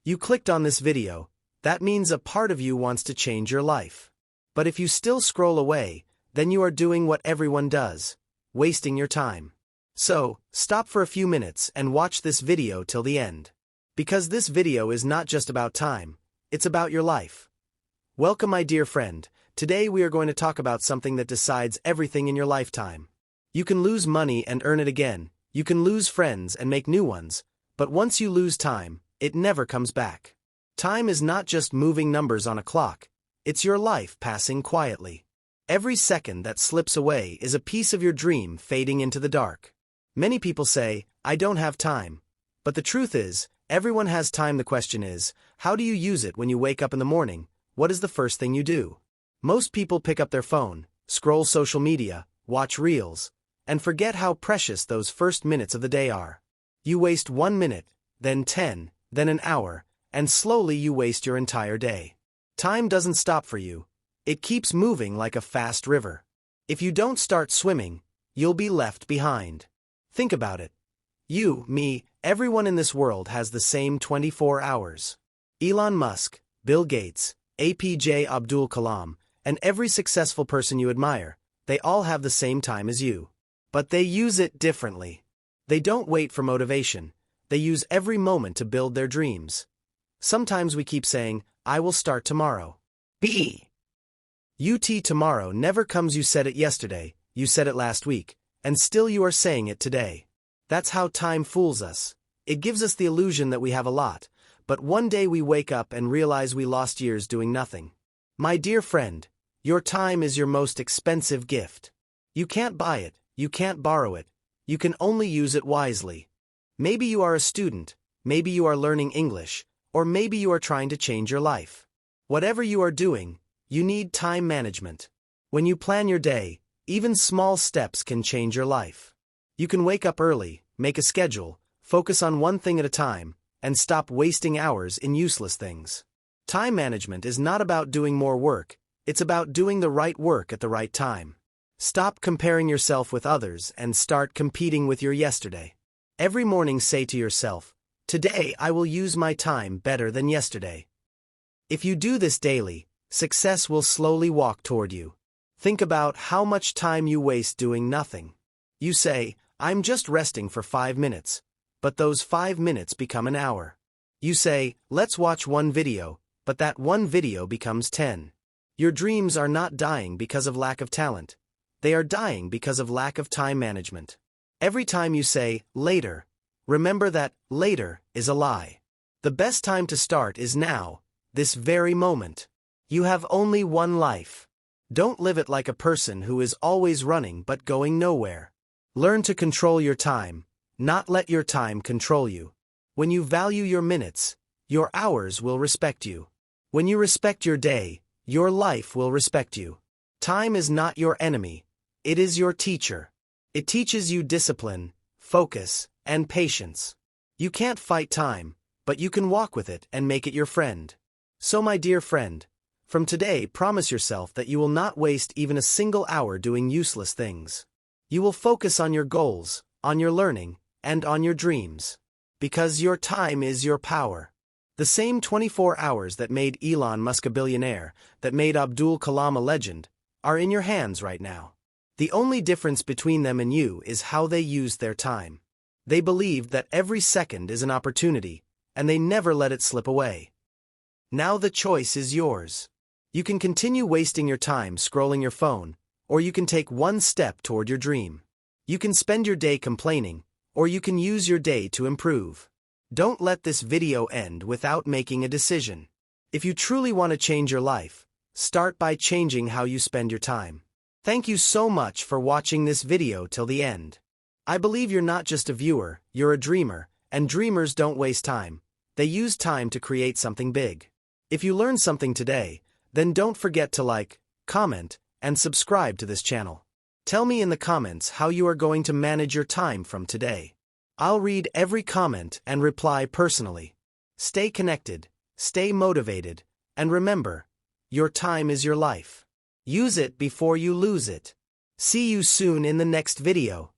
You clicked on this video. That means a part of you wants to change your life. But if you still scroll away, then you are doing what everyone does, wasting your time. So, stop for a few minutes and watch this video till the end. Because this video is not just about time, it's about your life. Welcome, my dear friend. Today we are going to talk about something that decides everything in your lifetime. You can lose money and earn it again. You can lose friends and make new ones. But once you lose time, it never comes back. Time is not just moving numbers on a clock. It's your life passing quietly. Every second that slips away is a piece of your dream fading into the dark. Many people say, I don't have time. But the truth is, everyone has time. The question is, how do you use it when you wake up in the morning? What is the first thing you do? Most people pick up their phone, scroll social media, watch reels, and forget how precious those first minutes of the day are. You waste 1 minute, then 10, then an hour, and slowly you waste your entire day. Time doesn't stop for you. It keeps moving like a fast river. If you don't start swimming, you'll be left behind. Think about it. You, me, everyone in this world has the same 24 hours. Elon Musk, Bill Gates, APJ Abdul Kalam, and every successful person you admire, they all have the same time as you. But they use it differently. They don't wait for motivation. They use every moment to build their dreams. Sometimes we keep saying, I will start tomorrow. Tomorrow never comes. You said it yesterday, you said it last week, and still you are saying it today. That's how time fools us. It gives us the illusion that we have a lot, but one day we wake up and realize we lost years doing nothing. My dear friend, your time is your most expensive gift. You can't buy it, you can't borrow it, you can only use it wisely. Maybe you are a student, maybe you are learning English, or maybe you are trying to change your life. Whatever you are doing, you need time management. When you plan your day, even small steps can change your life. You can wake up early, make a schedule, focus on one thing at a time, and stop wasting hours in useless things. Time management is not about doing more work, it's about doing the right work at the right time. Stop comparing yourself with others and start competing with your yesterday. Every morning say to yourself, today I will use my time better than yesterday. If you do this daily, success will slowly walk toward you. Think about how much time you waste doing nothing. You say, I'm just resting for 5 minutes. But those 5 minutes become an hour. You say, let's watch one video, but that one video becomes 10. Your dreams are not dying because of lack of talent. They are dying because of lack of time management. Every time you say, later, remember that later is a lie. The best time to start is now, this very moment. You have only one life. Don't live it like a person who is always running but going nowhere. Learn to control your time, not let your time control you. When you value your minutes, your hours will respect you. When you respect your day, your life will respect you. Time is not your enemy, it is your teacher. It teaches you discipline, focus, and patience. You can't fight time, but you can walk with it and make it your friend. So my dear friend, from today promise yourself that you will not waste even a single hour doing useless things. You will focus on your goals, on your learning, and on your dreams. Because your time is your power. The same 24 hours that made Elon Musk a billionaire, that made Abdul Kalam a legend, are in your hands right now. The only difference between them and you is how they used their time. They believed that every second is an opportunity, and they never let it slip away. Now the choice is yours. You can continue wasting your time scrolling your phone, or you can take one step toward your dream. You can spend your day complaining, or you can use your day to improve. Don't let this video end without making a decision. If you truly want to change your life, start by changing how you spend your time. Thank you so much for watching this video till the end. I believe you're not just a viewer, you're a dreamer, and dreamers don't waste time. They use time to create something big. If you learned something today, then don't forget to like, comment, and subscribe to this channel. Tell me in the comments how you are going to manage your time from today. I'll read every comment and reply personally. Stay connected, stay motivated, and remember, your time is your life. Use it before you lose it. See you soon in the next video.